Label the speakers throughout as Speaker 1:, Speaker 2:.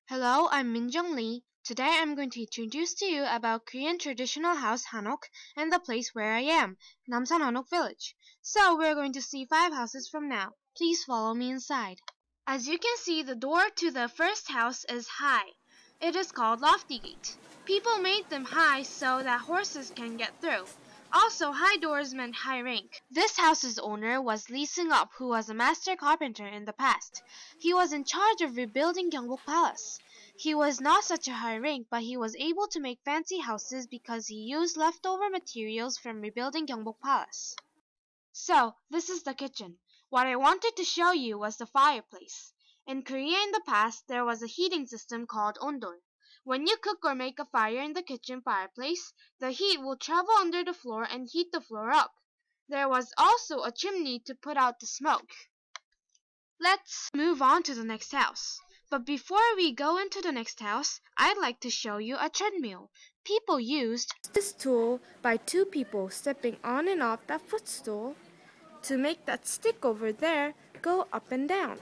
Speaker 1: Hello, I'm Minjung Lee. Today I'm going to introduce to you about Korean traditional house Hanok and the place where I am, Namsanhanok village. So we're going to see 5 houses from now. Please follow me inside. As you can see, the door to the first house is high. It is called Lofty Gate. People made them high so that horses can get through. Also, high doors meant high rank. This house's owner was Lee Seung-up, who was a master carpenter in the past. He was in charge of rebuilding Gyeongbok Palace. He was not such a high rank, but he was able to make fancy houses because he used leftover materials from rebuilding Gyeongbok Palace. So, this is the kitchen. What I wanted to show you was the fireplace. In Korea in the past, there was a heating system called ondol. When you cook or make a fire in the kitchen fireplace, the heat will travel under the floor and heat the floor up. There was also a chimney to put out the smoke. Let's move on to the next house. But before we go into the next house, I'd like to show you a treadmill. People used this tool by 2 people stepping on and off that footstool to make that stick over there go up and down,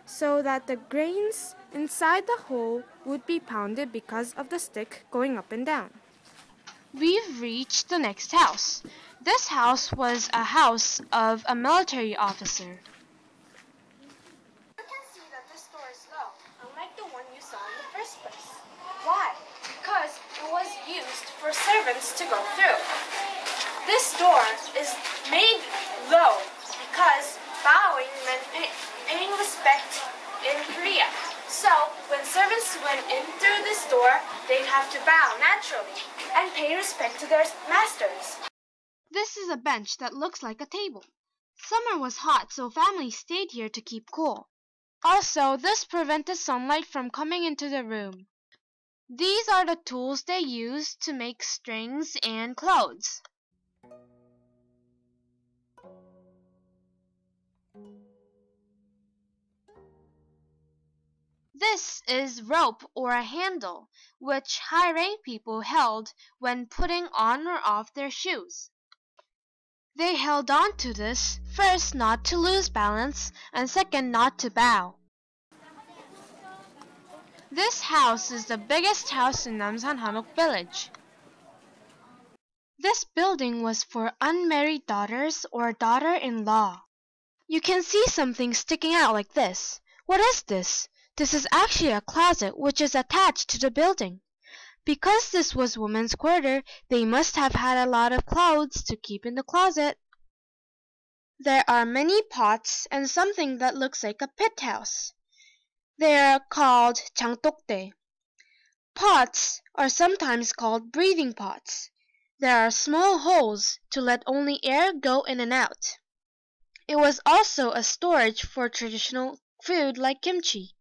Speaker 1: so that the grains inside the hole would be pounded because of the stick going up and down. We've reached the next house. This house was a house of a military officer. You can see that this door is low, unlike the one you saw in the first place. Why? Because it was used for servants to go through. This door is made low because bowing meant paying respect in Korea. So, when servants went in through this door, they'd have to bow naturally and pay respect to their masters. This is a bench that looks like a table. Summer was hot, so families stayed here to keep cool. Also, this prevented sunlight from coming into the room. These are the tools they used to make strings and clothes. This is rope or a handle, which high-rank people held when putting on or off their shoes. They held on to this, first not to lose balance, and second not to bow. This house is the biggest house in Namsanhanok village. This building was for unmarried daughters or daughter-in-law. You can see something sticking out like this. What is this? This is actually a closet which is attached to the building. Because this was women's quarter, they must have had a lot of clothes to keep in the closet. There are many pots and something that looks like a pit house. They are called 장독대. Pots are sometimes called breathing pots. There are small holes to let only air go in and out. It was also a storage for traditional food like kimchi.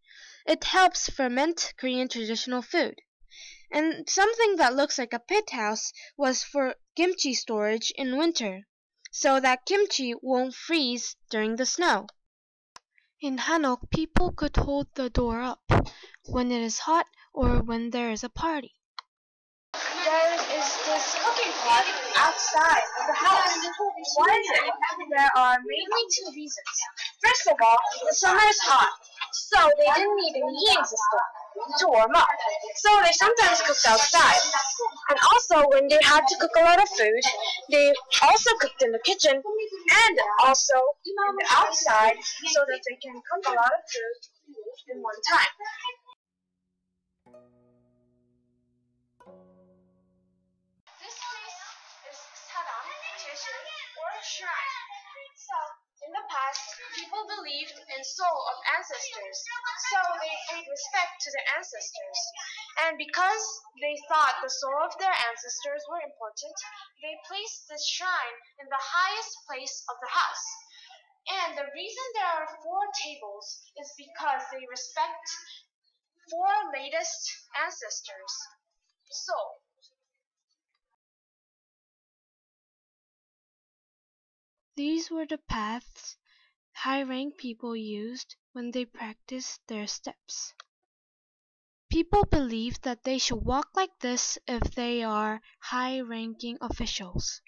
Speaker 1: It helps ferment Korean traditional food. And something that looks like a pit house was for kimchi storage in winter, so that kimchi won't freeze during the snow. In Hanok, people could hold the door up when it is hot or when there is a party. There is this cooking pot outside of the house. Why is it? There are mainly 2 reasons. First of all, the summer is hot, so they didn't need any heating system to warm up. So they sometimes cooked outside. And also, when they had to cook a lot of food, they also cooked in the kitchen and also in the outside so that they can cook a lot of food in one time. Or a shrine. So, in the past, people believed in soul of ancestors, so they paid respect to their ancestors. And because they thought the soul of their ancestors were important, they placed this shrine in the highest place of the house. And the reason there are 4 tables is because they respect 4 latest ancestors' soul. These were the paths high-rank people used when they practiced their steps. People believe that they should walk like this if they are high-ranking officials.